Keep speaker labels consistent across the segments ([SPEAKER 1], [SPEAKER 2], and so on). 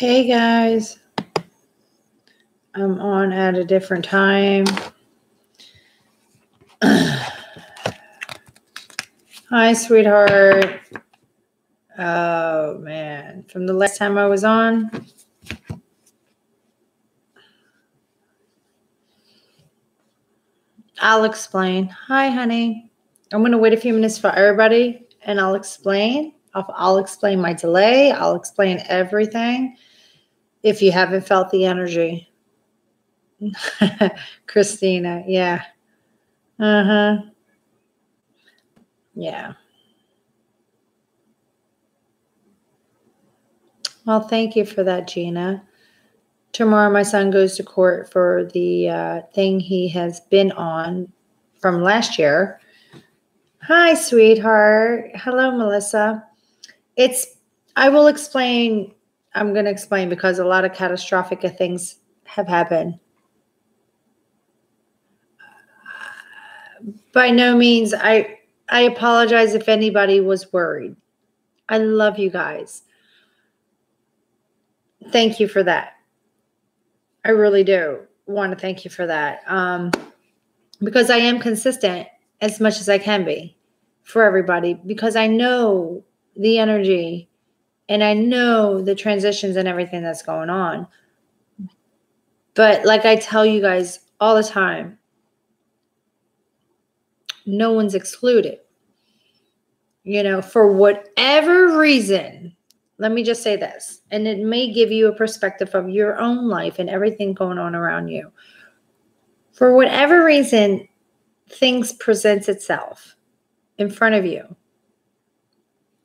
[SPEAKER 1] Hey guys, I'm on at a different time. Hi, sweetheart. Oh man, from the last time I was on, I'll explain. Hi, honey. I'm going to wait a few minutes for everybody and I'll explain. I'll explain my delay. I'll explain everything if you haven't felt the energy. Christina, yeah. Uh-huh. Yeah. Well, thank you for that, Gina. Tomorrow, my son goes to court for the thing he has been on from last year. Hi, sweetheart. Hello, Melissa. I will explain. I'm going to explain because a lot of catastrophic things have happened. By no means, I apologize if anybody was worried. I love you guys. Thank you for that. I really do want to thank you for that. Because I am consistent as much as I can be for everybody, because I know the energy and I know the transitions and everything that's going on. But like I tell you guys all the time, no one's excluded. You know, for whatever reason, let me just say this, and it may give you a perspective of your own life and everything going on around you. For whatever reason, things presents itself in front of you,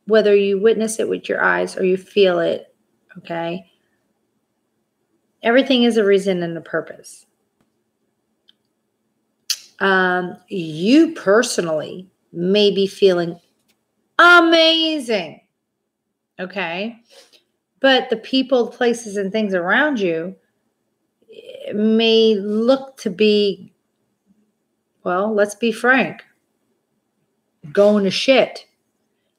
[SPEAKER 1] whether you witness it with your eyes or you feel it, okay? Everything is a reason and a purpose. You personally may be feeling amazing, okay? But the people, places, and things around you may look to be, well, let's be frank, going to shit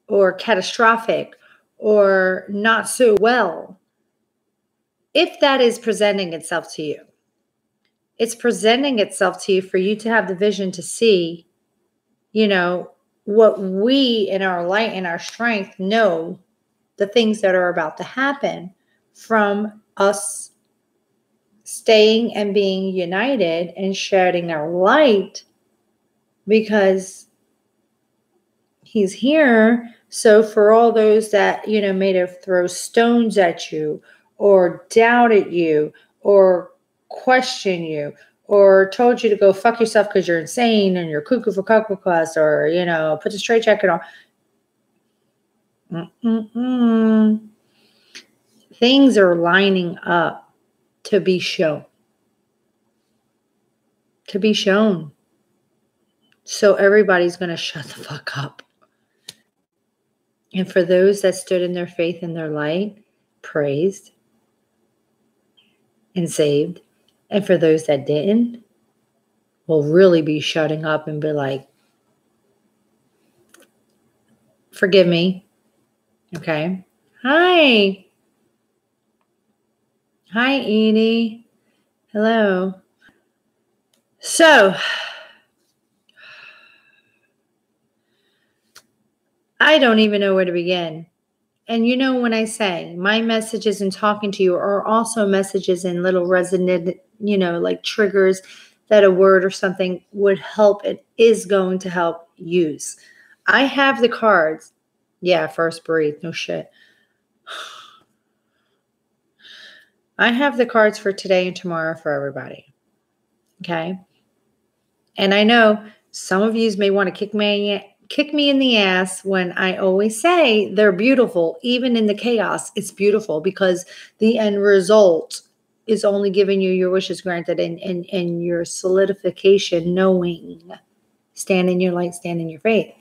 [SPEAKER 1] or catastrophic or not so well. If that is presenting itself to you, it's presenting itself to you for you to have the vision to see, you know, what we in our light and our strength know, the things that are about to happen from us staying and being united and shedding our light, because he's here. So for all those that, you know, may have thrown stones at you or doubted you or question you or told you to go fuck yourself because you're insane and you're cuckoo for Cocoa Puffs, or, you know, put the straight jacket on. Things are lining up to be shown. To be shown. So everybody's going to shut the fuck up. And for those that stood in their faith and their light, praised and saved. And for those that didn't, will really be shutting up and be like, forgive me. Okay. Hi. Hi, Edie. Hello. So, I don't even know where to begin. And you know, when I say my messages and talking to you are also messages and little resonant, you know, like triggers that a word or something would help, it is going to help use. I have the cards. Yeah, first breathe. No shit. I have the cards for today and tomorrow for everybody. Okay. And I know some of you may want to kick me in the ass when I always say they're beautiful. Even in the chaos, it's beautiful because the end result is only giving you your wishes granted and your solidification, knowing, stand in your light, stand in your faith.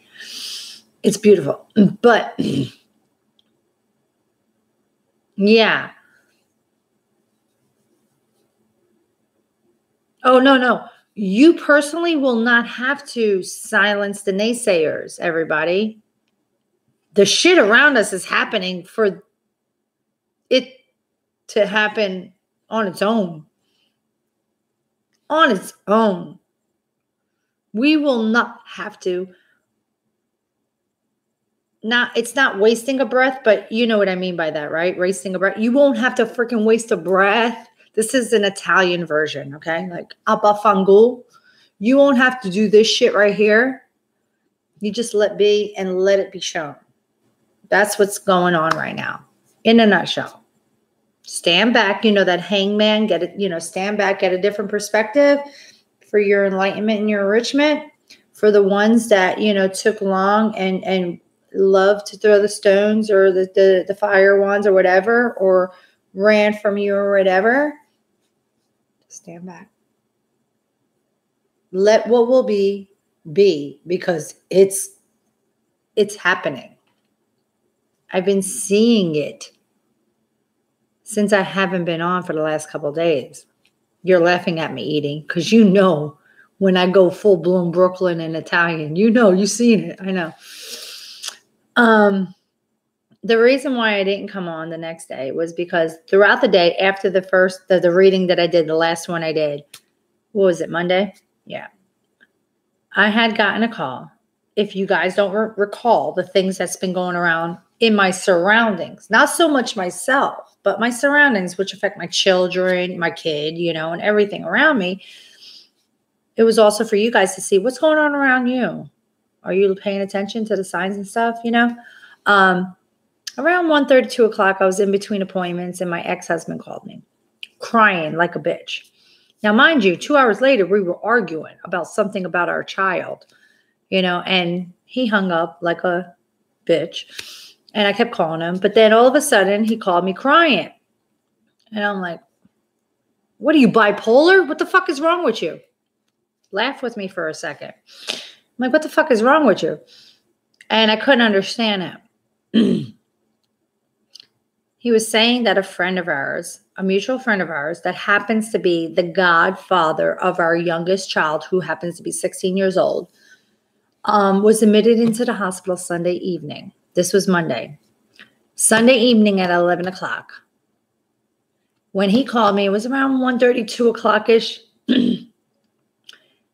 [SPEAKER 1] It's beautiful. But yeah. Oh, no. You personally will not have to silence the naysayers, everybody. The shit around us is happening for it to happen on its own. On its own. We will not have to. It's not wasting a breath, but you know what I mean by that, right? Wasting a breath. You won't have to freaking waste a breath. This is an Italian version, okay? Like abbafangu. You won't have to do this shit right here. You just let be and let it be shown. That's what's going on right now. In a nutshell. Stand back, that hangman, get it, stand back, get a different perspective for your enlightenment and your enrichment. For the ones that, took long and love to throw the stones or the fire wands or whatever, or ran from you or whatever, stand back. Let what will be, because it's happening. I've been seeing it since I haven't been on for the last couple of days. You're laughing at me eating because when I go full blown Brooklyn and Italian, you've seen it. I know. The reason why I didn't come on the next day was because throughout the day after the reading that I did, the last one I did, what was it, Monday? Yeah. I had gotten a call. If you guys don't recall the things that's been going around in my surroundings, not so much myself, but my surroundings, which affect my children, my kid, and everything around me. It was also for you guys to see what's going on around you. Are you paying attention to the signs and stuff, Around 1:30, 2 o'clock, I was in between appointments and my ex-husband called me crying like a bitch. Now, mind you, 2 hours later, we were arguing about something about our child, and he hung up like a bitch. And I kept calling him. But then all of a sudden, he called me crying. And I'm like, what are you, bipolar? What the fuck is wrong with you? Laugh with me for a second. I'm like, what the fuck is wrong with you? And I couldn't understand him. He was saying that a friend of ours, a mutual friend of ours, that happens to be the godfather of our youngest child, who happens to be 16 years old, was admitted into the hospital Sunday evening. This was Monday. Sunday evening at 11 o'clock. When he called me, it was around 1:30, 2 o'clock-ish,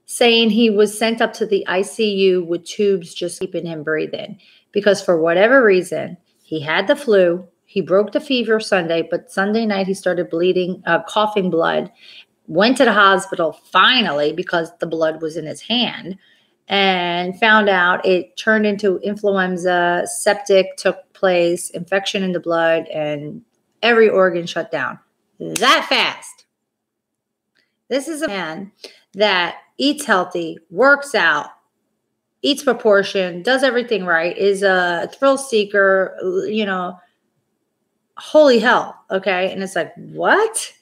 [SPEAKER 1] saying he was sent up to the ICU with tubes just keeping him breathing. Because for whatever reason, he had the flu. He broke the fever Sunday, but Sunday night he started bleeding, coughing blood, went to the hospital finally because the blood was in his hand, and found out it turned into influenza, septic took place, infection in the blood, and every organ shut down. That fast. This is a man that eats healthy, works out, eats proportion, does everything right, is a thrill seeker, holy hell, okay? And it's like, what?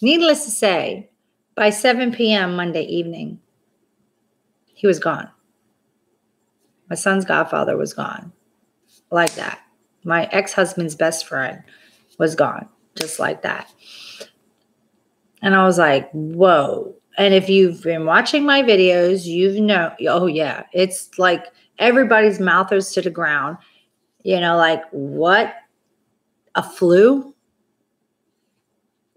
[SPEAKER 1] Needless to say, by 7 p.m. Monday evening, he was gone. My son's godfather was gone. Like that. My ex-husband's best friend was gone. Just like that. And I was like, whoa. And if you've been watching my videos, oh yeah, it's like everybody's mouth is to the ground. Like, what? A flu?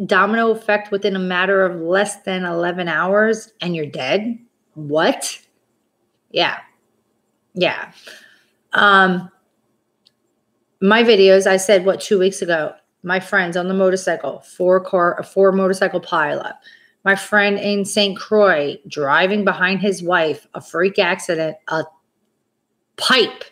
[SPEAKER 1] Domino effect within a matter of less than 11 hours and you're dead? What? Yeah. My videos, I said, 2 weeks ago, my friends on the motorcycle, four motorcycle pileup. My friend in St. Croix driving behind his wife, a freak accident, a pipe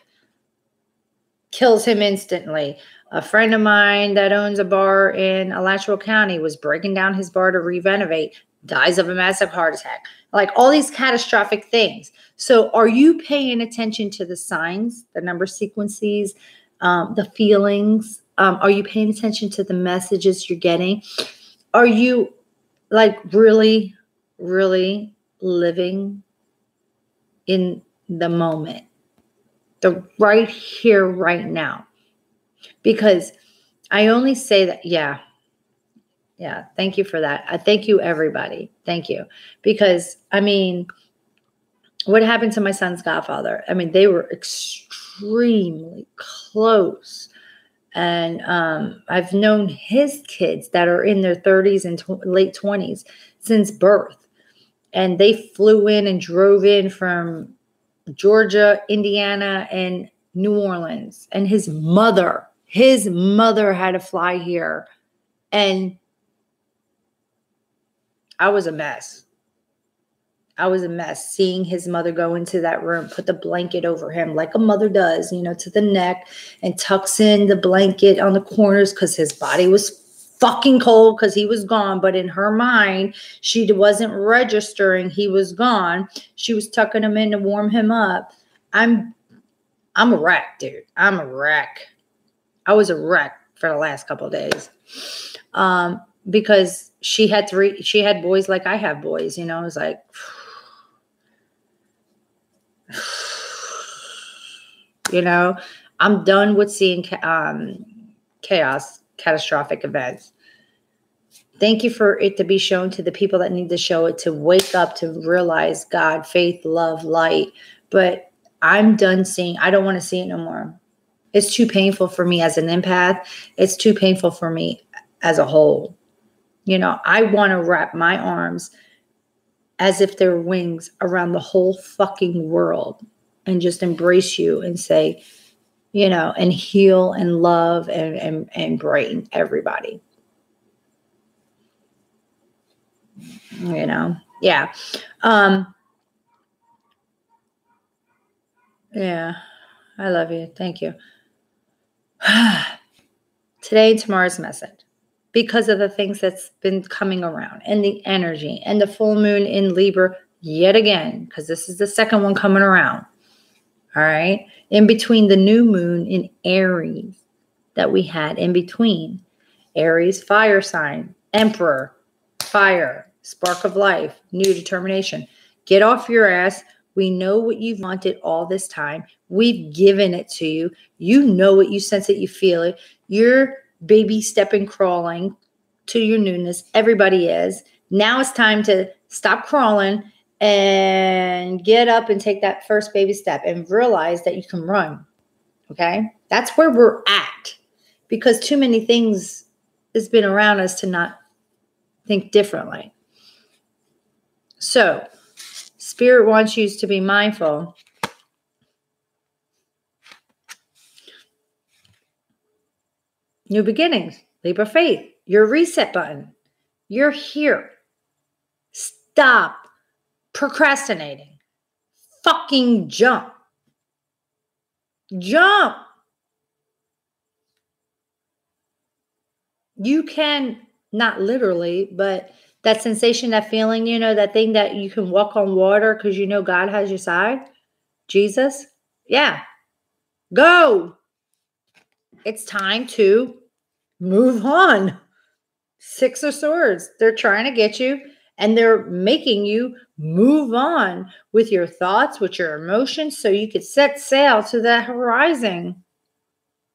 [SPEAKER 1] kills him instantly. A friend of mine that owns a bar in Alachua County was breaking down his bar to renovate, dies of a massive heart attack. Like all these catastrophic things. So are you paying attention to the signs, the number sequences, the feelings? Are you paying attention to the messages you're getting? Are you like really, really living in the moment? The right here, right now. Because I only say that, yeah. Thank you for that. I thank you, everybody. Thank you. Because, what happened to my son's godfather? They were extremely close. And I've known his kids that are in their 30s and late 20s since birth. And they flew in and drove in from Georgia, Indiana, and New Orleans. And his mother had to fly here. And I was a mess. Seeing his mother go into that room, put the blanket over him like a mother does, to the neck, and tucks in the blanket on the corners because his body was fucking cold because he was gone. But in her mind, she wasn't registering he was gone. She was tucking him in to warm him up. I'm a wreck, dude. I'm a wreck. I was a wreck for the last couple of days. Because she had boys like I have boys, it was like, I'm done with seeing chaos, catastrophic events. Thank you for it to be shown to the people that need to show it, to wake up, to realize God, faith, love, light. But I'm done seeing, I don't want to see it no more. It's too painful for me as an empath. It's too painful for me as a whole. I want to wrap my arms as if they're wings around the whole fucking world and just embrace you and say, and heal and love and brighten everybody. Yeah. Yeah. I love you. Thank you. Today and tomorrow's message, because of the things that's been coming around and the energy and the full moon in Libra yet again, because this is the second one coming around. All right. In between the new moon in Aries that we had in between. Aries, fire sign, Emperor, fire, spark of life, new determination. Get off your ass. We know what you've wanted all this time. We've given it to you. You know it. You sense it. You feel it. You're baby stepping, crawling to your newness. Everybody is. Now it's time to stop crawling and get up and take that first baby step and realize that you can run. Okay? That's where we're at, because too many things has been around us to not think differently. So, Spirit wants you to be mindful. New beginnings, leap of faith, your reset button. You're here. Stop procrastinating. Fucking jump. Jump. You can, not literally, but that sensation, that feeling, that thing that you can walk on water because God has your side. Jesus. Yeah. Go. It's time to move on. Six of Swords. They're trying to get you, and they're making you move on with your thoughts, with your emotions, so you could set sail to that horizon.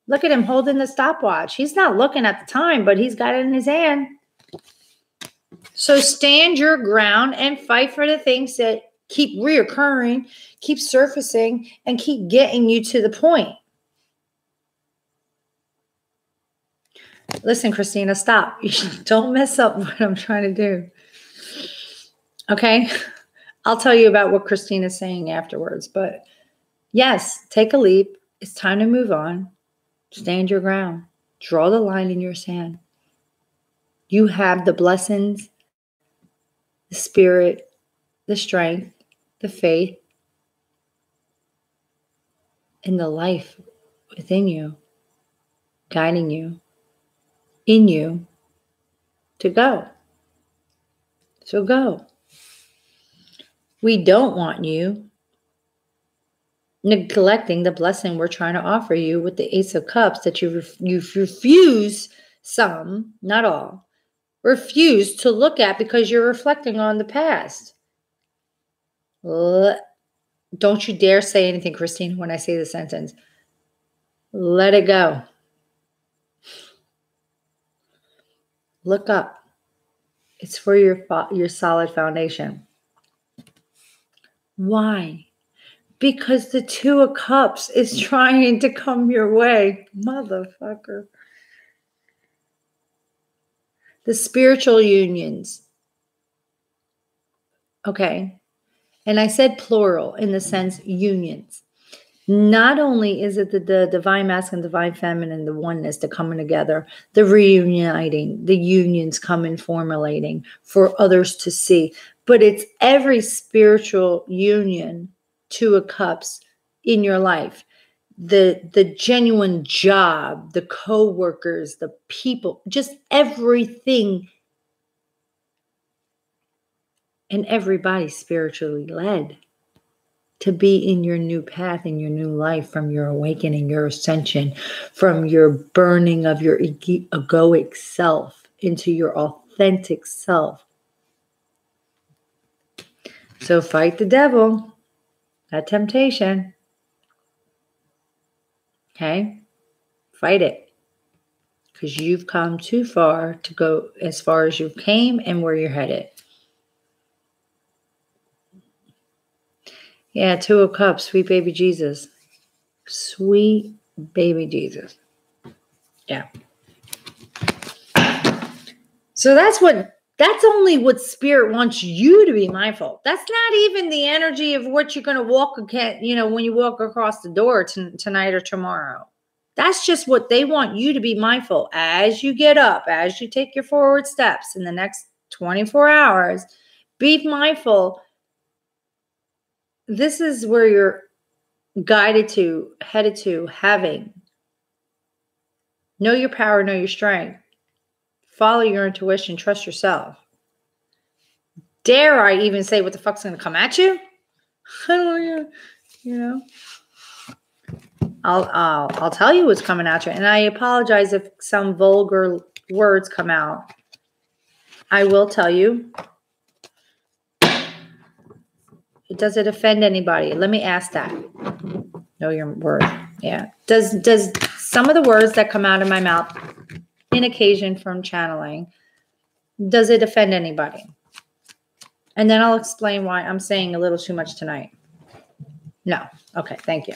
[SPEAKER 1] Look at him holding the stopwatch. He's not looking at the time, but he's got it in his hand. So stand your ground and fight for the things that keep reoccurring, keep surfacing, and keep getting you to the point. Listen, Christina, stop. Don't mess up what I'm trying to do. Okay? I'll tell you about what Christina's saying afterwards. But yes, take a leap. It's time to move on. Stand your ground. Draw the line in your sand. You have the blessings, the spirit, the strength, the faith, and the life within you, guiding you, in you, to go. So go. We don't want you neglecting the blessing we're trying to offer you with the Ace of Cups that you refuse, some, not all, refuse to look at because you're reflecting on the past. Don't you dare say anything, Christine, when I say the sentence. Let it go. Look up. It's for your solid foundation. Why? Because the Two of Cups is trying to come your way. Motherfucker. The spiritual unions. Okay. And I said plural in the sense unions. Not only is it the divine masculine, divine feminine, the oneness, the coming together, the reuniting, the unions coming, formulating for others to see, but it's every spiritual union, Two of Cups in your life. The genuine job, the co-workers, the people, just everything. And everybody spiritually led to be in your new path, in your new life, from your awakening, your ascension, from your burning of your egoic self into your authentic self. So fight the devil, that temptation. Okay? Fight it. Because you've come too far to go as far as you came and where you're headed. Yeah, Two of Cups, sweet baby Jesus. Sweet baby Jesus. Yeah. So that's only what spirit wants you to be mindful. That's not even the energy of what you're going to walk, when you walk across the door tonight or tomorrow. That's just what they want you to be mindful as you get up, as you take your forward steps in the next 24 hours. Be mindful. This is where you're guided to, headed to, having. Know your power, know your strength. Follow your intuition, trust yourself. Dare I even say what the fuck's going to come at you? I'll tell you what's coming at you. And I apologize if some vulgar words come out. I will tell you. Does it offend anybody? Let me ask that. Know your word. Yeah. Does some of the words that come out of my mouth in occasion from channeling, does it offend anybody? And then I'll explain why I'm saying a little too much tonight. No. Okay. Thank you.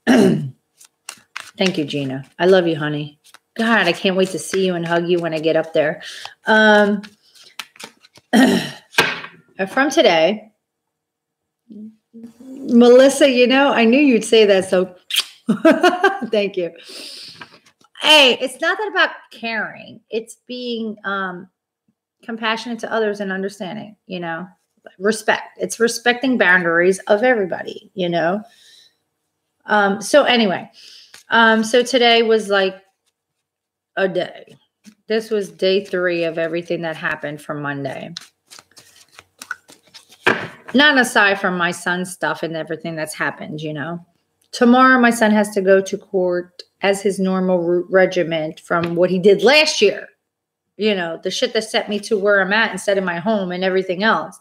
[SPEAKER 1] Thank you, Gina. I love you, honey. God, I can't wait to see you and hug you when I get up there. From today, Melissa, I knew you'd say that. So thank you. Hey, it's not that about caring. It's being compassionate to others and understanding, respect. It's respecting boundaries of everybody, So anyway, so today was like a day. This was day 3 of everything that happened from Monday. Not aside from my son's stuff and everything that's happened, Tomorrow, my son has to go to court as his normal regiment from what he did last year. The shit that sent me to where I'm at instead of my home and everything else.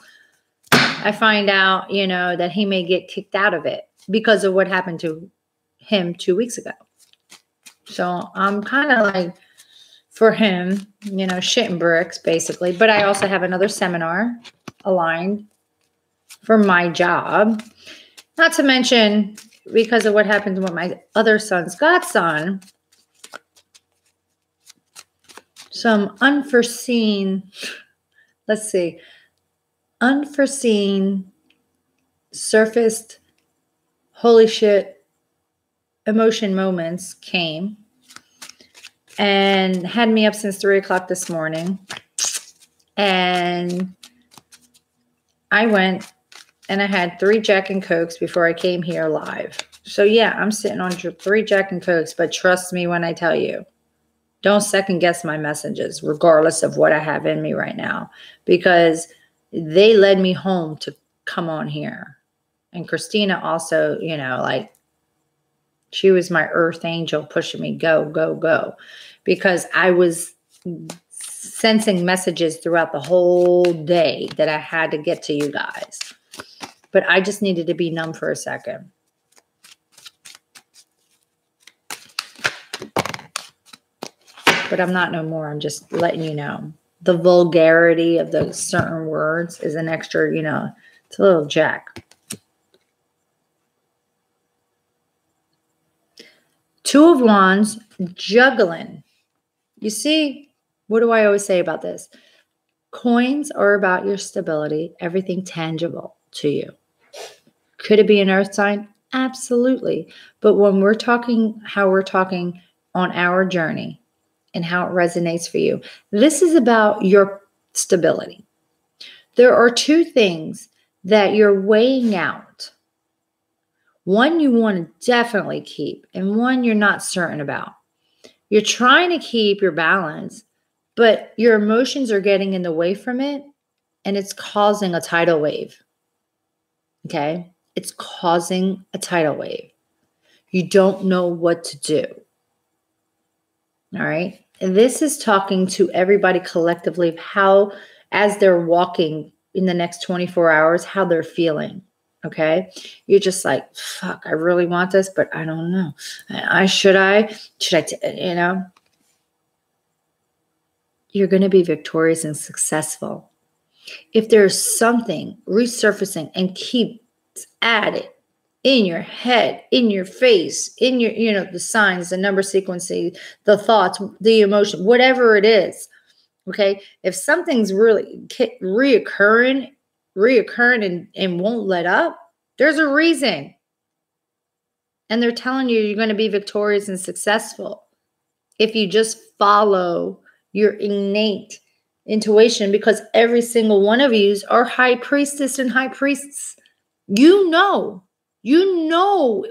[SPEAKER 1] I find out, that he may get kicked out of it because of what happened to him 2 weeks ago. So I'm kind of like, for him, shitting bricks, basically. But I also have another seminar aligned for my job. Not to mention, because of what happened with my other son's godson, some unforeseen surfaced, holy shit, emotion moments came and had me up since 3 o'clock this morning. And I went and I had 3 Jack and Cokes before I came here live. So yeah, I'm sitting on 3 Jack and Cokes, but trust me when I tell you, don't second guess my messages, regardless of what I have in me right now, because they led me home to come on here. And Christina also, she was my earth angel pushing me, go, go, go, because I was sensing messages throughout the whole day that I had to get to you guys. But I just needed to be numb for a second. But I'm not no more. I'm just letting you know. The vulgarity of those certain words is an extra, it's a little jack. Two of Wands, juggling. You see, what do I always say about this? Coins are about your stability, everything tangible to you. Could it be an earth sign? Absolutely. But when we're talking how we're talking on our journey and how it resonates for you, this is about your stability. There are two things that you're weighing out. One you want to definitely keep, and one you're not certain about. You're trying to keep your balance, but your emotions are getting in the way from it, and it's causing a tidal wave. Okay? It's causing a tidal wave. You don't know what to do. All right? And this is talking to everybody collectively of how, as they're walking in the next 24 hours, how they're feeling. Okay? You're just like, fuck, I really want this, but I don't know. Should I, you know? You're going to be victorious and successful. If there's something resurfacing and keeps at it in your head, in your face, in your, you know, the signs, the number sequencing, the thoughts, the emotion, whatever it is, okay? If something's really reoccurring and won't let up, there's a reason. And they're telling you you're going to be victorious and successful if you just follow your innate intuition, because every single one of you are high priestess and high priests. You know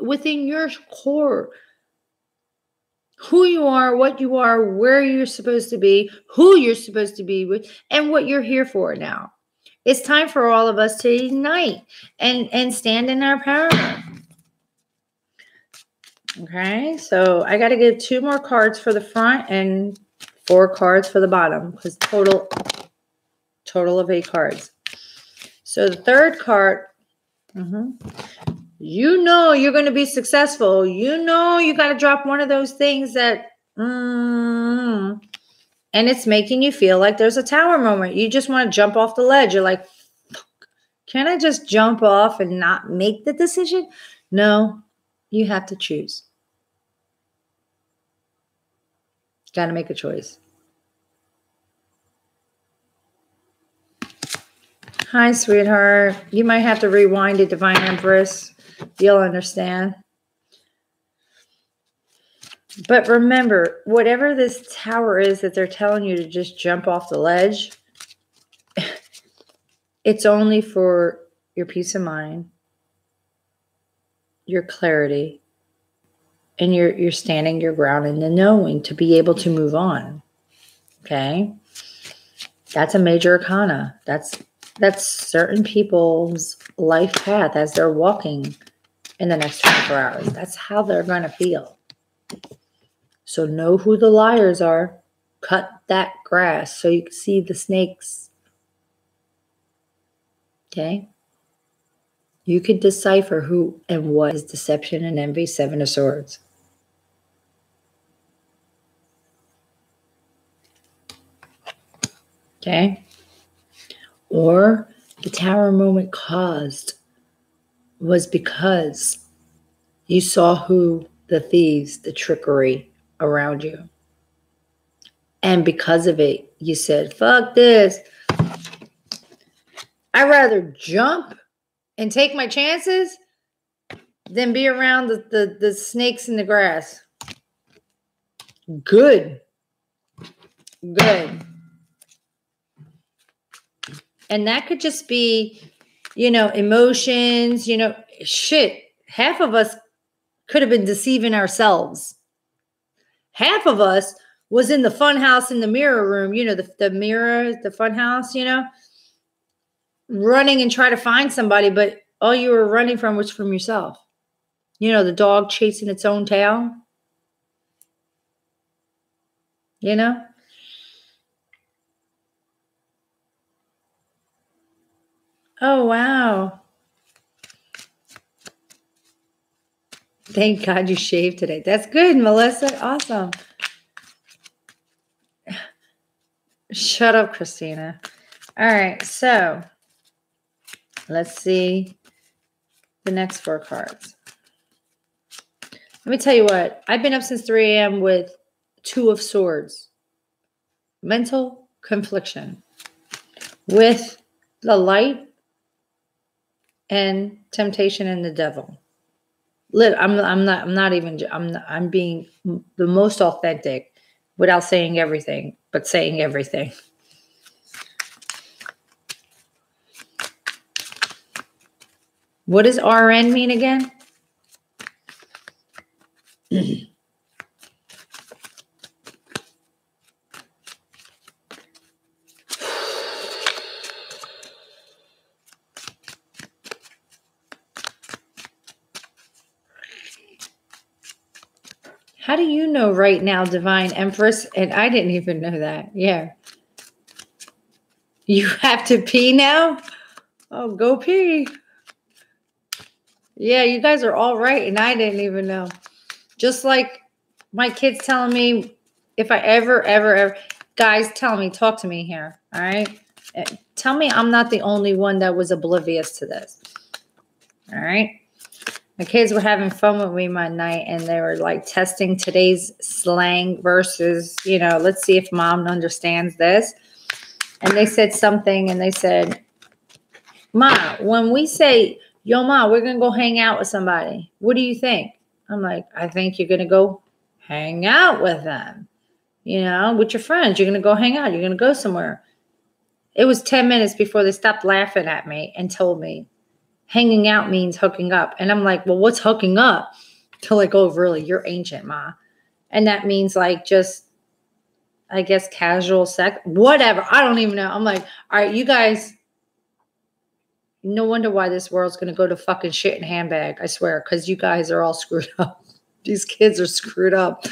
[SPEAKER 1] within your core who you are, what you are, where you're supposed to be, who you're supposed to be with, and what you're here for now. It's time for all of us to ignite and stand in our power. Okay, so I got to give 2 more cards for the front and 4 cards for the bottom, because total of 8 cards. So the third card, you know you're going to be successful. You know you got to drop one of those things that, and it's making you feel like there's a tower moment. You just want to jump off the ledge. You're like, can I just jump off and not make the decision? No, you have to choose. Got to make a choice. Hi, sweetheart. You might have to rewind it, Divine Empress. You'll understand. But remember, whatever this tower is that they're telling you to just jump off the ledge, it's only for your peace of mind, your clarity, and you're standing your ground in the knowing to be able to move on. Okay? That's a major arcana. That's certain people's life path as they're walking in the next 24 hours. That's how they're going to feel. So know who the liars are. Cut that grass so you can see the snakes. Okay? You could decipher who and what is deception and envy, 7 of Swords. Okay? Or the tower moment was because you saw who the thieves, the trickery around you. And because of it, you said, fuck this. I'd rather jump and take my chances than be around the snakes in the grass. Good. And that could just be, emotions, shit. Half of us could have been deceiving ourselves. Half of us was in the fun house in the mirror room, the mirror, the fun house, running and try to find somebody, but all you were running from was from yourself. The dog chasing its own tail. Oh, wow. Thank God you shaved today. That's good, Melissa. Awesome. Shut up, Christina. All right, so let's see the next 4 cards. Let me tell you what. I've been up since 3 a.m. with 2 of Swords. Mental confliction. With the light and temptation and the devil. I'm being the most authentic without saying everything, but saying everything. What does RN mean again? How do you know right now, Divine Empress? And I didn't even know that. Yeah. You have to pee now? Oh, go pee. Yeah, you guys are all right, and I didn't even know. Just like my kids telling me, if I ever, guys, tell me, talk to me here, all right? Tell me I'm not the only one that was oblivious to this, all right? My kids were having fun with me one night, and they were like testing today's slang versus, let's see if mom understands this. And they said something, and they said, Ma, when we say, yo, Ma, we're going to go hang out with somebody, what do you think? I'm like, I think you're going to go hang out with them, with your friends. You're going to go hang out. You're going to go somewhere. It was 10 minutes before they stopped laughing at me and told me hanging out means hooking up. And I'm like, well, what's hooking up? They're like, oh, really? You're ancient, Ma. And that means like just, I guess, casual sex, whatever. I don't even know. I'm like, all right, you guys, no wonder why this world's going to go to fucking shit in handbag. I swear. Because you guys are all screwed up. These kids are screwed up.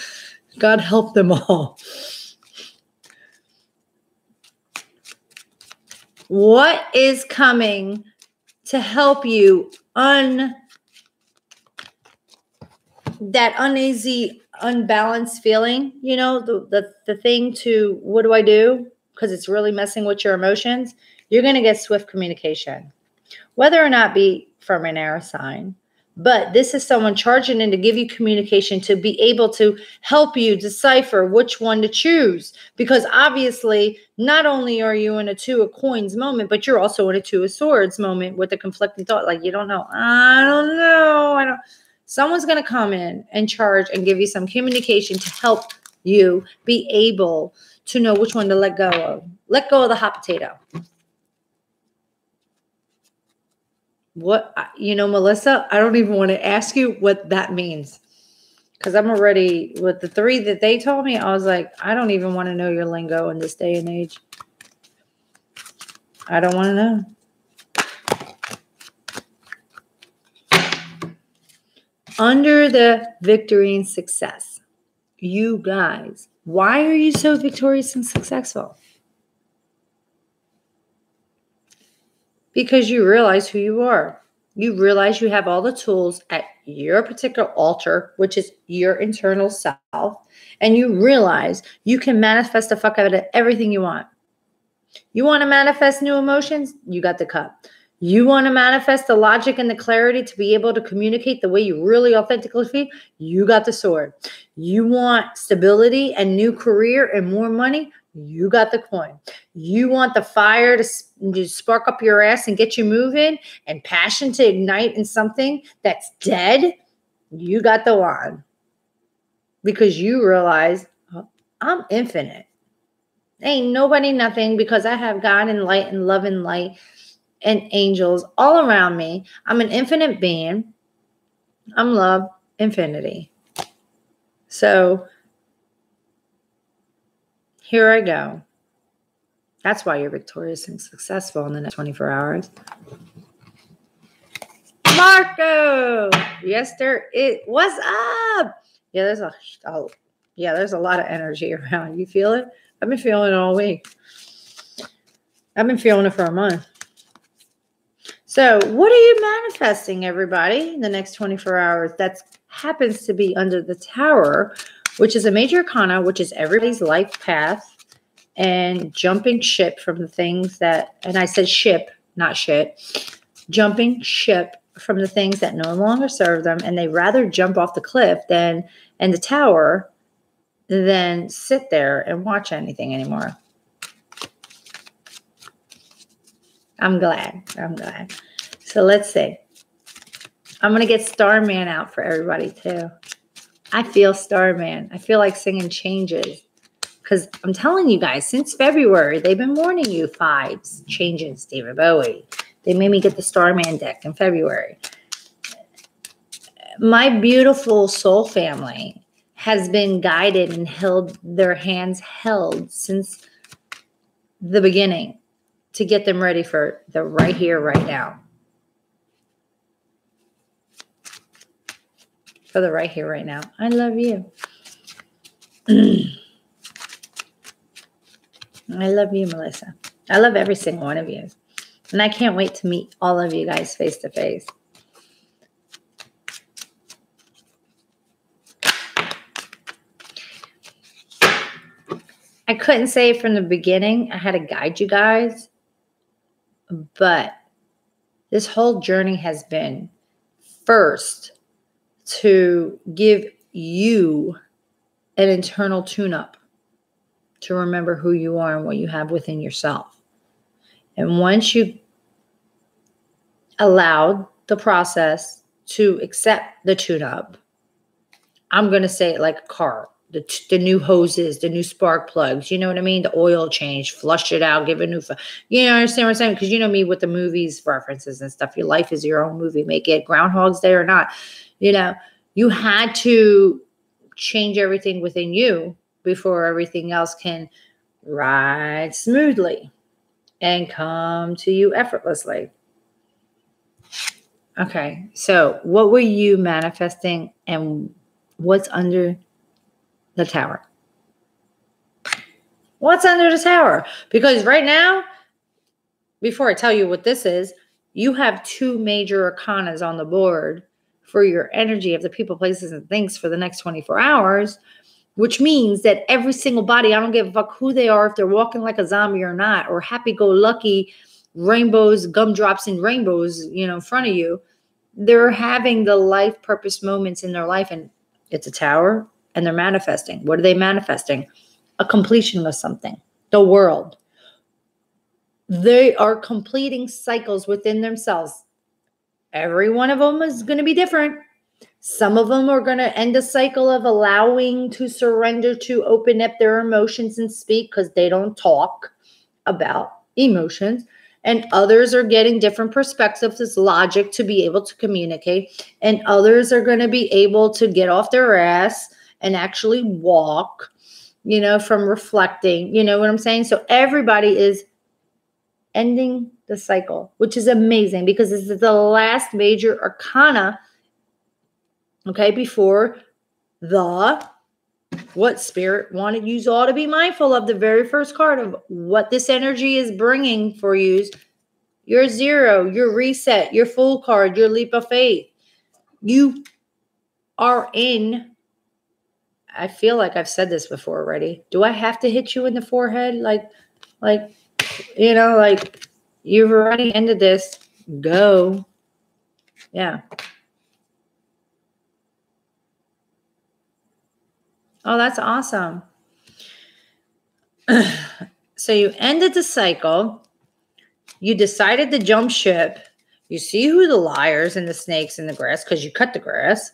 [SPEAKER 1] God help them all. What is coming to help you that uneasy, unbalanced feeling, the thing to, what do I do? Because it's really messing with your emotions. You're going to get swift communication, whether or not be from an air sign. But this is someone charging in to give you communication to be able to help you decipher which one to choose. Because obviously, not only are you in a 2 of coins moment, but you're also in a 2 of swords moment with a conflicting thought. Like, you don't know. I don't know. Someone's going to come in and charge and give you some communication to help you be able to know which one to let go of. Let go of the hot potato. What, Melissa, I don't even want to ask you what that means. Because I'm already, with the 3 that they told me, I was like, I don't even want to know your lingo in this day and age. I don't want to know. Under the victory and success, you guys, why are you so victorious and successful? Because you realize who you are. You realize you have all the tools at your particular altar, which is your internal self. And you realize you can manifest the fuck out of everything you want. You want to manifest new emotions? You got the cup. You want to manifest the logic and the clarity to be able to communicate the way you really authentically feel? You got the sword. You want stability and new career and more money? You got the coin. You want the fire to spark up your ass and get you moving and passion to ignite in something that's dead? You got the wand. Because you realize, I'm infinite. Ain't nobody nothing because I have God and light and love and light and angels all around me. I'm an infinite being. I'm love, infinity. So here I go. That's why you're victorious and successful in the next 24 hours. Marco! Yes, there is. What's up? Yeah, there's a lot of energy around. You feel it? I've been feeling it all week. I've been feeling it for a month. So what are you manifesting, everybody, in the next 24 hours? That happens to be under the Tower, which is a major arcana, which is everybody's life path and jumping ship from the things that, and I said ship, not shit, jumping ship from the things that no longer serve them, and they rather jump off the cliff and the tower than sit there and watch anything anymore. I'm glad. So let's see. I'm going to get Starman out for everybody too. I feel Starman. I feel like singing Changes. Because I'm telling you guys, since February, they've been warning you. Fives, Changes, David Bowie. They made me get the Starman deck in February. My beautiful soul family has been guided and held their hands held since the beginning to get them ready for the right here, right now. For the right here, right now. I love you. I love you, Melissa. I love every single one of you. And I can't wait to meet all of you guys face to face. I couldn't say from the beginning. I had to guide you guys. But this whole journey has been first to give you an internal tune-up to remember who you are and what you have within yourself. And once you allowed the process to accept the tune-up, I'm going to say it like a car. The new hoses, the new spark plugs, you know what I mean? The oil change, flush it out, give a new, you know, understand what I'm saying? Because you know me with the movies references and stuff. Your life is your own movie. Make it Groundhog's Day or not. You know, you had to change everything within you before everything else can ride smoothly and come to you effortlessly. Okay, so what were you manifesting and what's under the tower? What's under the tower? Because right now, before I tell you what this is, you have two major arcanas on the board for your energy of the people, places, and things for the next 24 hours, which means that every single body, I don't give a fuck who they are, if they're walking like a zombie or not, or happy-go-lucky rainbows, gumdrops, and rainbows, you know, in front of you, they're having the life purpose moments in their life, and it's a tower. And they're manifesting. What are they manifesting? A completion of something. The world. They are completing cycles within themselves. Every one of them is going to be different. Some of them are going to end a cycle of allowing to surrender to open up their emotions and speak because they don't talk about emotions. And others are getting different perspectives as logic to be able to communicate. And others are going to be able to get off their ass and actually walk, you know, from reflecting, you know what I'm saying? So everybody is ending the cycle, which is amazing because this is the last major arcana, okay, before what Spirit wanted you all to be mindful of, the very first card of what this energy is bringing for you. Your zero, your reset, your full card, your leap of faith. You are in, I feel like I've said this before already. Do I have to hit you in the forehead? Like, you know, like you've already ended this. Go. Yeah. Oh, that's awesome. So you ended the cycle. You decided to jump ship. You see who the liars and the snakes in the grass, because you cut the grass.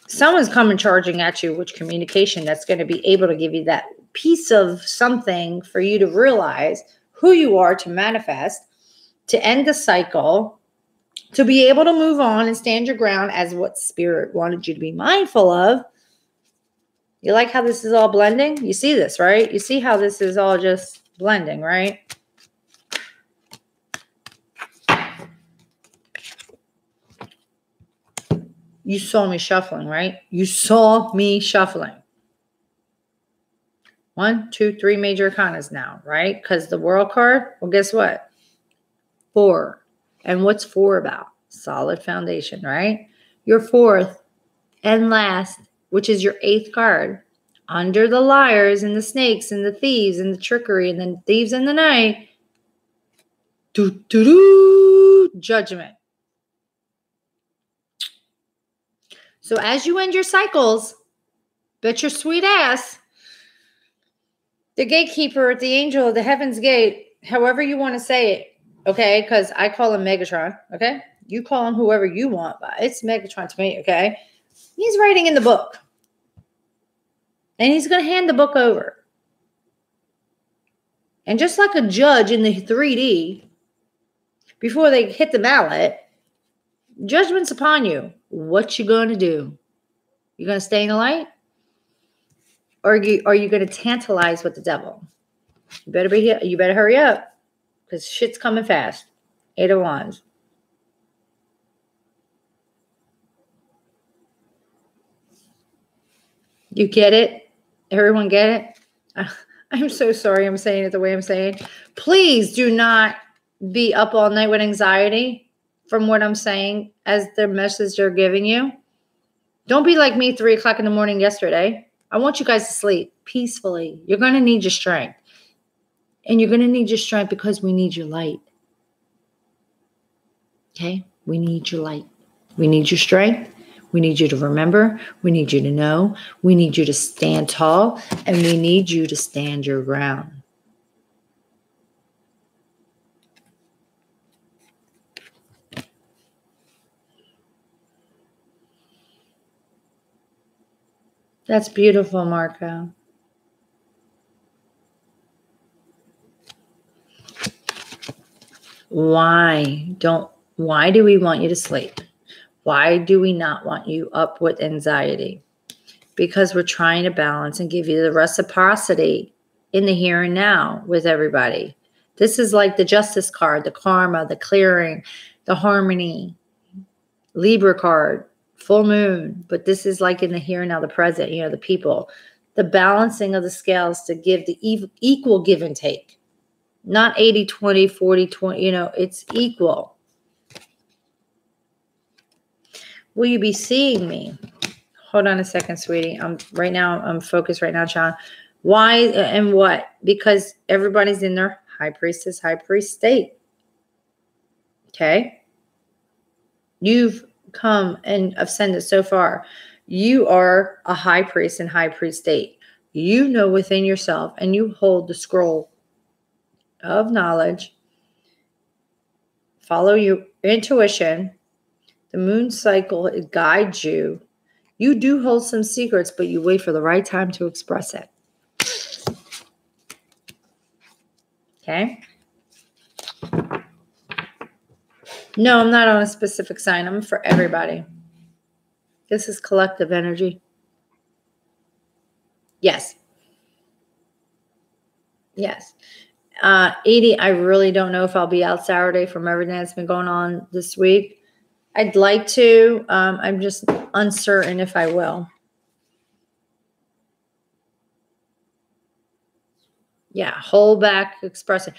[SPEAKER 1] Someone's coming charging at you with communication that's going to be able to give you that piece of something for you to realize who you are, to manifest, to end the cycle, to be able to move on and stand your ground as what Spirit wanted you to be mindful of. You like how this is all blending? You see this, right? You see how this is all just blending, right? You saw me shuffling, right? You saw me shuffling. 1, 2, 3 major arcanas now, right? Because the world card, well, guess what? 4. And what's 4 about? Solid foundation, right? Your 4th and last, which is your 8th card. Under the liars and the snakes and the thieves and the trickery and the thieves in the night. Judgment. So as you end your cycles, bet your sweet ass, the gatekeeper, the angel of the heaven's gate, however you want to say it, okay? Because I call him Megatron, okay? You call him whoever you want, but it's Megatron to me, okay? He's writing in the book. And he's going to hand the book over. And just like a judge in the 3D, before they hit the ballot, judgment's upon you. What you going to do? You going to stay in the light? Or are you going to tantalize with the devil? You better be here. You better hurry up, because shit's coming fast. 8 of Wands. You get it? Everyone get it? I'm so sorry I'm saying it the way I'm saying. Please do not be up all night with anxiety from what I'm saying as the message they're giving you. Don't be like me 3 o'clock in the morning yesterday. I want you guys to sleep peacefully. You're going to need your strength. And you're going to need your strength because we need your light. Okay? We need your light. We need your strength. We need you to remember. We need you to know. We need you to stand tall. And we need you to stand your ground. That's beautiful, Marco. Why do we want you to sleep? Why do we not want you up with anxiety? Because we're trying to balance and give you the reciprocity in the here and now with everybody. This is like the justice card, the karma, the clearing, the harmony, Libra card, full moon. But this is like in the here and now, the present, the people, the balancing of the scales to give the equal give and take. Not 80, 20, 40, 20, it's equal. Will you be seeing me? Hold on a second, sweetie. I'm focused right now, John. Why and what? Because everybody's in their high priest state. Okay? You've come and ascended so far. You are a high priest in high priest state. You know within yourself, and you hold the scroll of knowledge. Follow your intuition. The moon cycle, it guides you. You do hold some secrets, but you wait for the right time to express it. Okay? No, I'm not on a specific sign. I'm for everybody. This is collective energy. Yes. Yes. 80, I really don't know if I'll be out Saturday from everything that's been going on this week. I'd like to. I'm just uncertain if I will. Yeah, hold back, express it.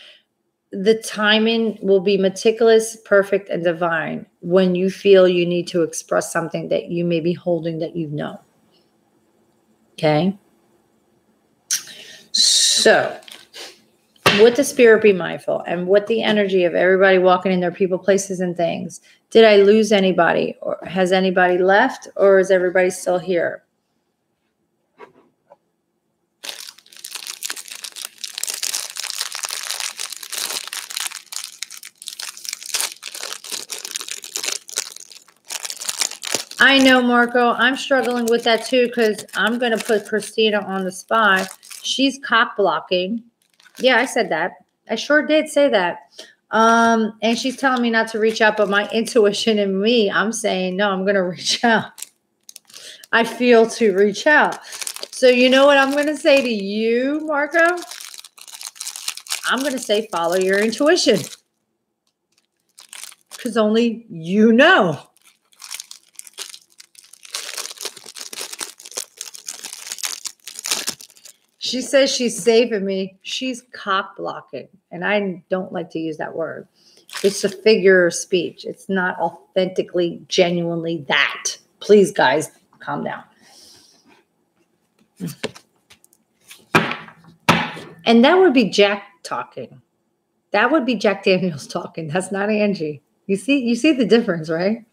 [SPEAKER 1] The timing will be meticulous, perfect, and divine when you feel you need to express something that you may be holding that you know. Okay? So, with the spirit, be mindful, and with the energy of everybody walking in their people, places, and things. Did I lose anybody? Or has anybody left? Or is everybody still here? I know, Marco. I'm struggling with that too because I'm going to put Christina on the spot. She's cock blocking. Yeah, I said that. I sure did say that. And she's telling me not to reach out, but my intuition in me, I'm saying, no, I'm going to reach out. I feel to reach out. So you know what I'm going to say to you, Marco? I'm going to say, follow your intuition. Because only you know. She says she's saving me. She's cock blocking. And I don't like to use that word. It's a figure of speech. It's not authentically, genuinely that. Please, guys, calm down. And that would be Jack talking. That would be Jack Daniels talking. That's not Angie. You see the difference, right?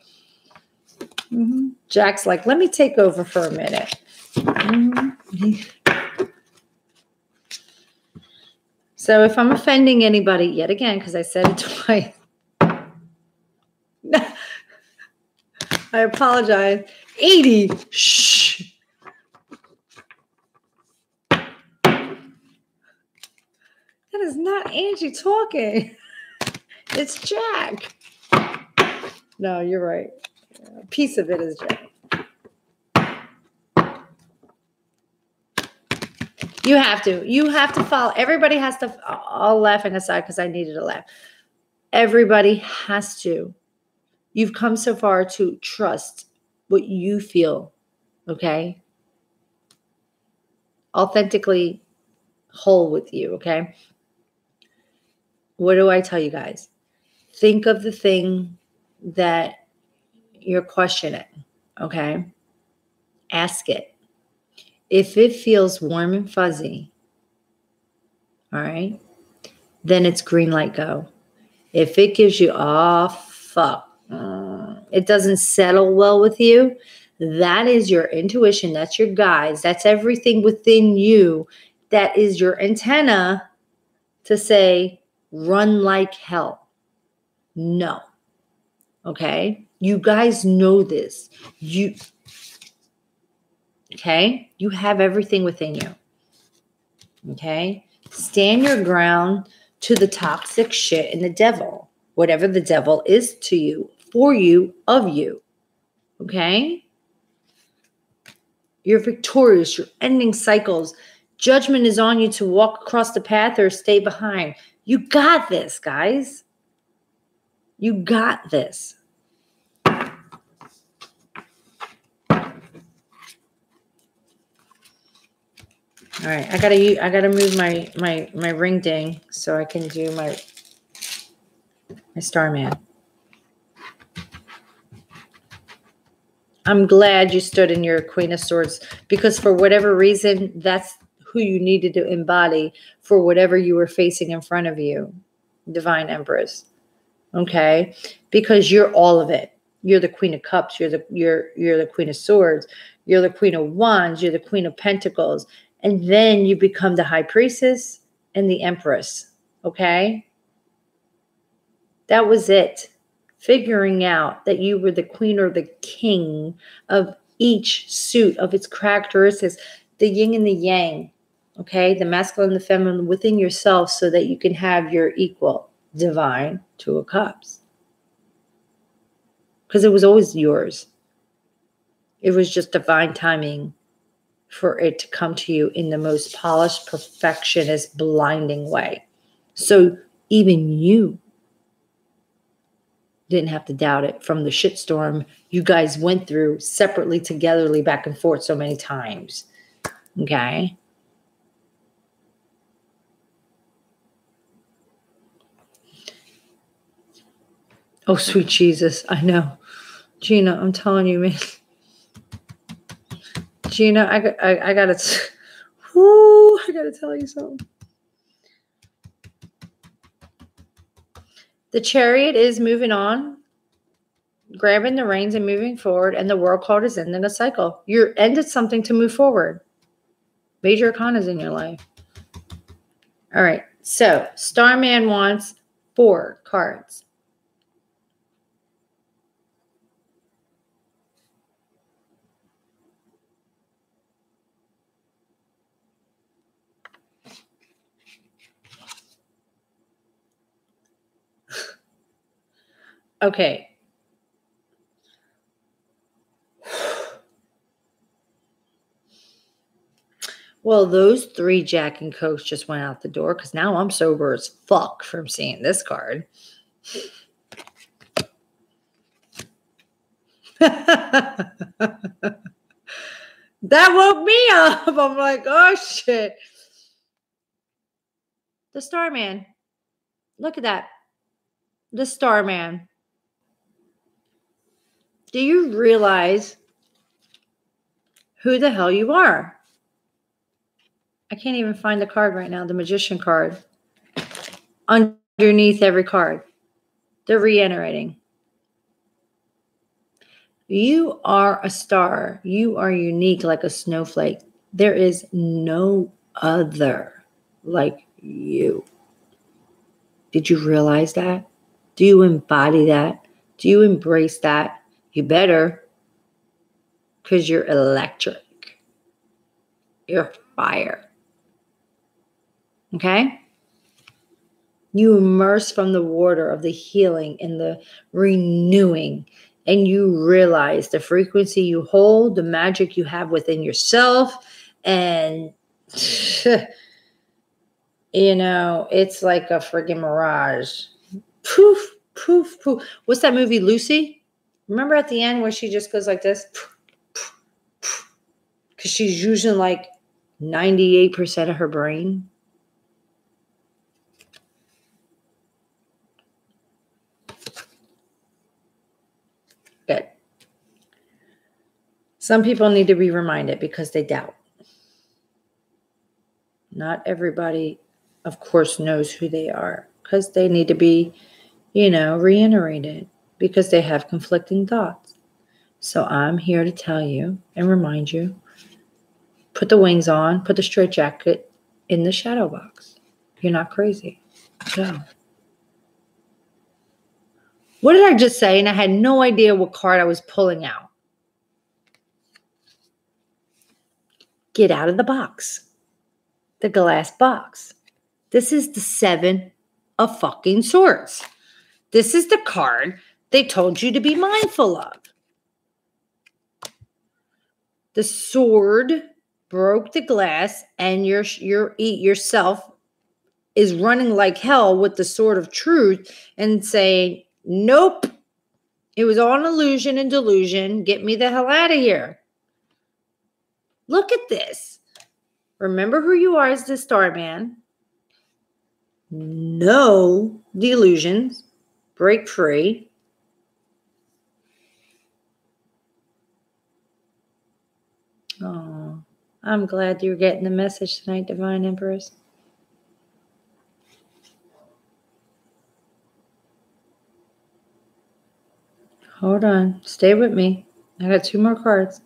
[SPEAKER 1] Jack's like, let me take over for a minute. So if I'm offending anybody yet again, because I said it twice, I apologize. 80. Shh. That is not Angie talking. It's Jack. No, you're right. A piece of it is Jack. You have to follow. Everybody has to, all laughing aside because I needed to laugh. Everybody has to. You've come so far to trust what you feel, okay? Authentically whole with you, okay? What do I tell you guys? Think of the thing that you're questioning, okay? Ask it. If it feels warm and fuzzy, all right, then it's green light go. If it gives you, oh, fuck, it doesn't settle well with you, that is your intuition. That's your guides. That's everything within you. That is your antenna to say, run like hell. No. Okay? You guys know this. Okay? You have everything within you. Okay? Stand your ground to the toxic shit and the devil. Whatever the devil is to you, for you, of you. Okay? You're victorious. You're ending cycles. Judgment is on you to walk across the path or stay behind. You got this, guys. You got this. All right, I gotta move my ring ding so I can do my Starman. I'm glad you stood in your Queen of Swords because for whatever reason, that's who you needed to embody for whatever you were facing in front of you, Divine Empress. Okay, because you're all of it. You're the Queen of Cups. You're the Queen of Swords. You're the Queen of Wands. You're the Queen of Pentacles. And then you become the High Priestess and the Empress. Okay? That was it. Figuring out that you were the queen or the king of each suit of its characteristics, the yin and the yang. Okay? The masculine and the feminine within yourself so that you can have your equal divine Two of Cups. Because it was always yours. It was just divine timing for it to come to you in the most polished, perfectionist, blinding way. So even you didn't have to doubt it from the shitstorm you guys went through separately, togetherly, back and forth so many times. Okay? Oh, sweet Jesus. I know. Gina, I'm telling you, man. Gina, I gotta tell you something. The Chariot is moving on, grabbing the reins and moving forward, and the World card is ending a cycle. You're ended something to move forward. Major arcanas in your life. All right. So Starman wants 4 cards. Okay. Well, those 3 Jack and Cokes just went out the door because now I'm sober as fuck from seeing this card. That woke me up. I'm like, oh shit. The Starman. Look at that. The Starman. Do you realize who the hell you are? I can't even find the card right now, the Magician card. Underneath every card. They're reiterating. You are a star. You are unique like a snowflake. There is no other like you. Did you realize that? Do you embody that? Do you embrace that? You better, because you're electric. You're fire. Okay? You immerse from the water of the healing and the renewing, and you realize the frequency you hold, the magic you have within yourself, and it's like a friggin' mirage. Poof, poof, poof. What's that movie, Lucy? Remember at the end where she just goes like this? Because she's using like 98% of her brain. Good. Some people need to be reminded because they doubt. Not everybody, of course, knows who they are because they need to be, reiterated because they have conflicting thoughts. So I'm here to tell you and remind you, put the wings on, put the straight jacket in the shadow box. You're not crazy. Go. What did I just say? And I had no idea what card I was pulling out. Get out of the box. The glass box. This is the 7 of fucking swords. This is the card they told you to be mindful of. The sword broke the glass, and yourself is running like hell with the sword of truth and saying, nope, it was all an illusion and delusion. Get me the hell out of here. Look at this. Remember who you are as the star man. Know the illusions. Break free. Oh, I'm glad you're getting the message tonight, Divine Empress. Hold on. Stay with me. I got 2 more cards.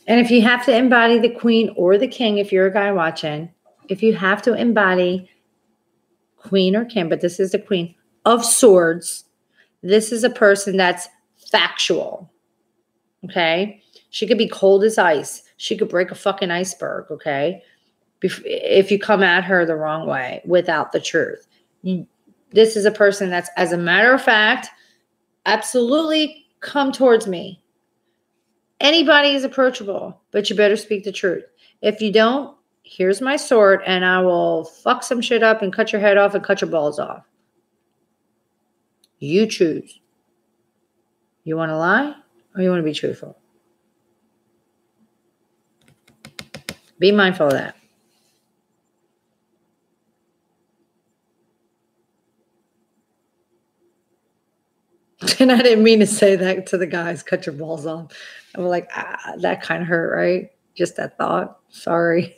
[SPEAKER 1] And if you have to embody the queen or the king, if you're a guy watching, if you have to embody queen or king, but this is the queen of swords, this is a person that's factual. Okay? She could be cold as ice. She could break a fucking iceberg, okay? If you come at her the wrong way without the truth. This is a person that's, as a matter of fact, absolutely come towards me. Anybody is approachable, but you better speak the truth. If you don't, here's my sword, and I will fuck some shit up and cut your head off and cut your balls off. You choose. You want to lie or you want to be truthful? Be mindful of that. And I didn't mean to say that to the guys, cut your balls off. I'm like, that kind of hurt, right? Just that thought. Sorry.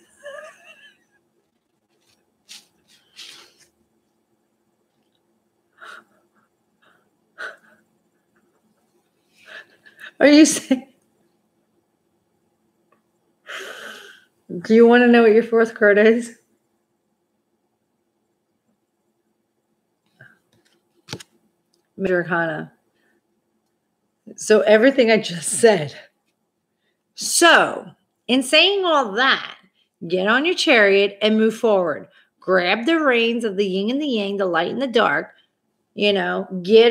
[SPEAKER 1] Are you saying? Do you want to know what your 4th card is? Major Arcana. So everything I just said. So, in saying all that, get on your chariot and move forward. Grab the reins of the yin and the yang, the light and the dark. Get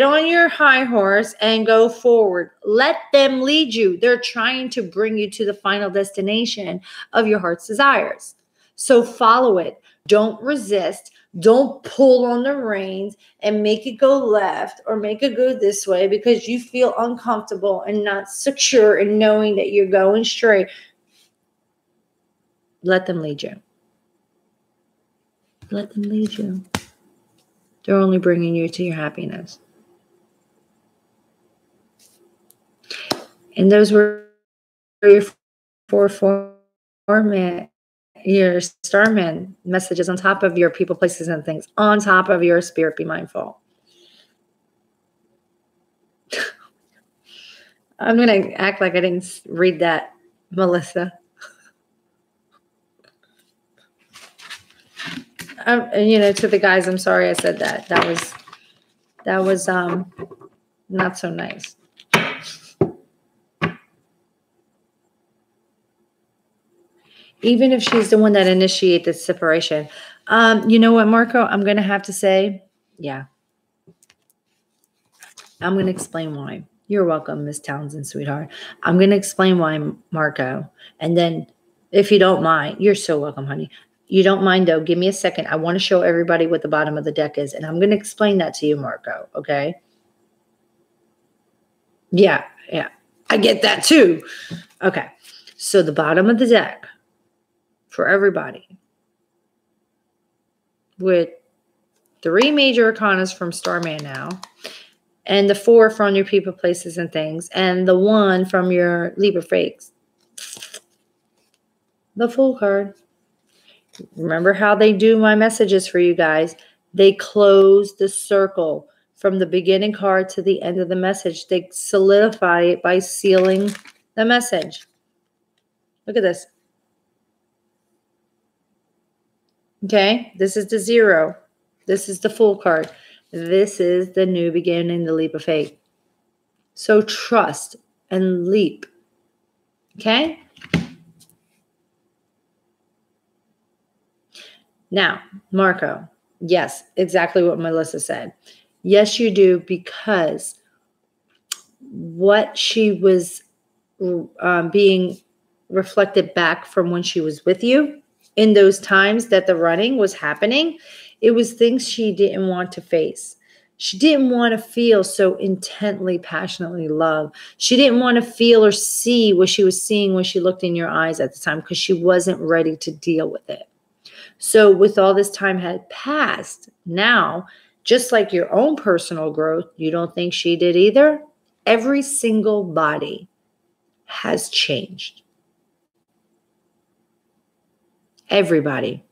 [SPEAKER 1] on your high horse and go forward. Let them lead you. They're trying to bring you to the final destination of your heart's desires. So follow it. Don't resist. Don't pull on the reins and make it go left or make it go this way because you feel uncomfortable and not secure in knowing that you're going straight. Let them lead you. Let them lead you. They're only bringing you to your happiness. And those were your 4 formats. your Starman messages on top of your people, places, and things, on top of your spirit. Be mindful. I'm going to act like I didn't read that, Melissa. To the guys, I'm sorry I said that. That was not so nice. Even if she's the one that initiated the separation. You know what, Marco? I'm going to have to say, yeah. I'm going to explain why. You're welcome, Miss Townsend, sweetheart. I'm going to explain why, Marco. And then, if you don't mind, you're so welcome, honey. You don't mind, though, give me a second. I want to show everybody what the bottom of the deck is. And I'm going to explain that to you, Marco. Okay? Yeah. I get that, too. Okay. So, the bottom of the deck for everybody with 3 major arcanas from Starman now, and the 4 from your people, places, and things, and the 1 from your Libra fakes. The Fool card. Remember how they do my messages for you guys? They close the circle from the beginning card to the end of the message. They solidify it by sealing the message. Look at this. Okay, this is the 0. This is the Fool card. This is the new beginning, the leap of faith. So trust and leap. Okay? Now, Marco, yes, exactly what Melissa said. Yes, you do, because what she was being reflected back from when she was with you in those times that the running was happening, it was things she didn't want to face. She didn't want to feel so intently, passionately loved. She didn't want to feel or see what she was seeing when she looked in your eyes at the time, because she wasn't ready to deal with it. So with all this time had passed, now, just like your own personal growth, you don't think she did either? Every single body has changed. Everybody.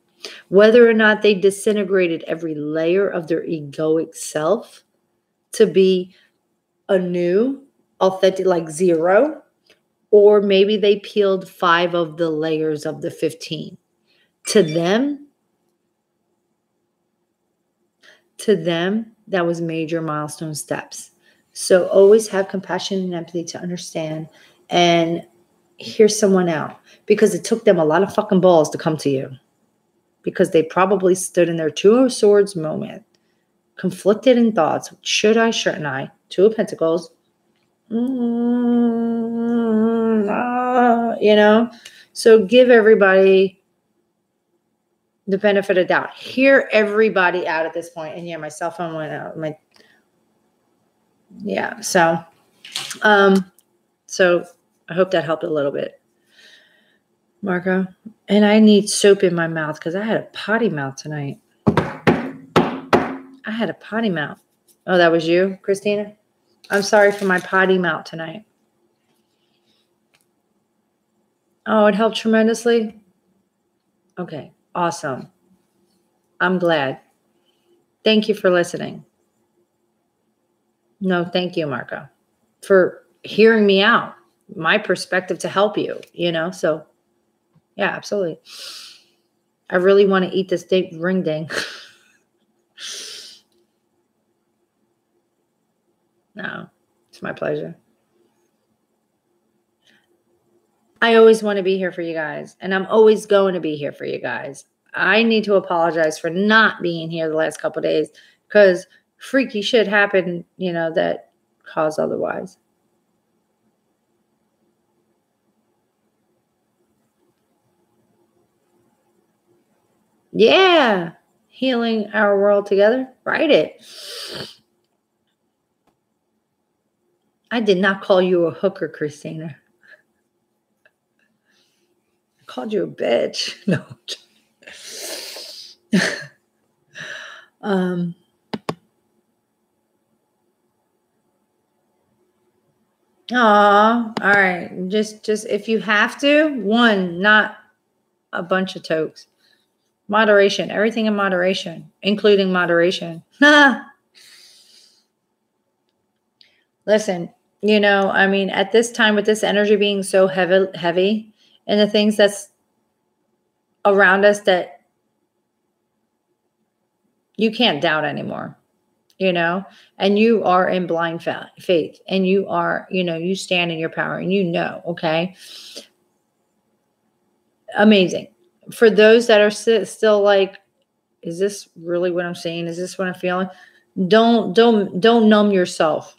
[SPEAKER 1] Whether or not they disintegrated every layer of their egoic self to be a new, authentic, like 0, or maybe they peeled 5 of the layers of the 15. To them, that was major milestone steps. So always have compassion and empathy to understand and hear someone out, because it took them a lot of fucking balls to come to you, because they probably stood in their 2 of Swords moment, conflicted in thoughts. Should I? Shouldn't I? 2 of Pentacles. So give everybody the benefit of doubt. Hear everybody out at this point. And yeah, my cell phone went out. So I hope that helped a little bit, Marco. And I need soap in my mouth because I had a potty mouth tonight. I had a potty mouth. Oh, that was you, Christina? I'm sorry for my potty mouth tonight. Oh, it helped tremendously? Okay, awesome. I'm glad. Thank you for listening. No, thank you, Marco, for hearing me out, my perspective to help you, so yeah, absolutely. I really want to eat this ring ding. No, it's my pleasure. I always want to be here for you guys, and I'm always going to be here for you guys. I need to apologize for not being here the last couple of days because freaky shit happened, that caused otherwise. Yeah. Healing our world together. Write it. I did not call you a hooker, Christina. I called you a bitch. No. All right. Just if you have to, 1, not a bunch of tokes. Moderation, everything in moderation, including moderation. Listen, I mean, at this time with this energy being so heavy and the things that's around us that you can't doubt anymore, and you are in blind faith, and you are, you stand in your power, and okay? Amazing. For those that are still like, is this really what I'm saying? Is this what I'm feeling? Don't numb yourself.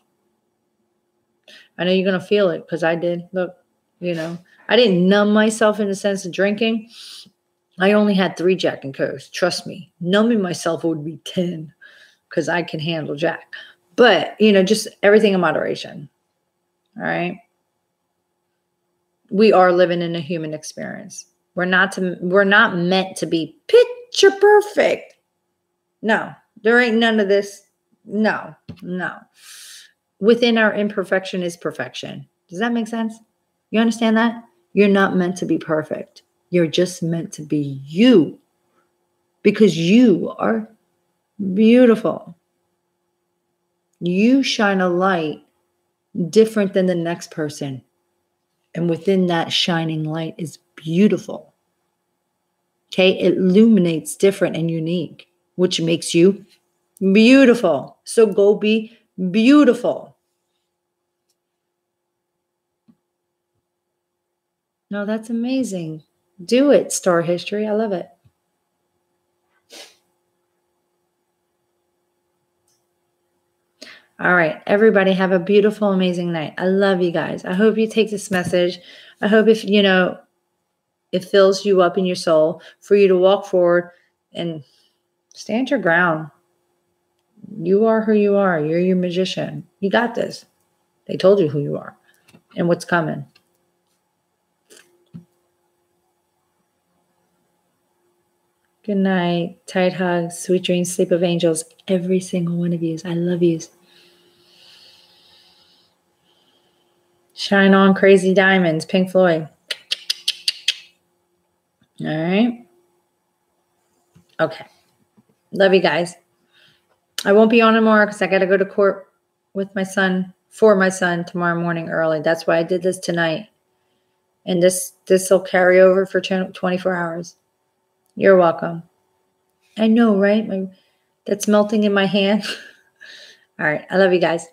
[SPEAKER 1] I know you're going to feel it because I did. Look, I didn't numb myself in the sense of drinking. I only had 3 Jack and Cokes. Trust me, numbing myself would be 10 because I can handle Jack. But, just everything in moderation. All right. We are living in a human experience. We're not meant to be picture perfect. No, there ain't none of this. No. Within our imperfection is perfection. Does that make sense? You understand that? You're not meant to be perfect. You're just meant to be you, because you are beautiful. You shine a light different than the next person. And within that shining light is beautiful. Okay? It illuminates different and unique, which makes you beautiful. So go be beautiful. No, that's amazing. Do it, Star History. I love it. All right, everybody have a beautiful, amazing night. I love you guys. I hope you take this message. I hope if, it fills you up in your soul for you to walk forward and stand your ground. You are who you are. You're your magician. You got this. They told you who you are and what's coming. Good night. Tight hugs, sweet dreams, sleep of angels. Every single one of you. I love you. Shine on, Crazy Diamonds, Pink Floyd. All right. Okay. Love you guys. I won't be on tomorrow because I got to go to court with my son, for my son, tomorrow morning early. That's why I did this tonight. And this will carry over for 24 hours. You're welcome. I know, right? That's melting in my hand. All right. I love you guys.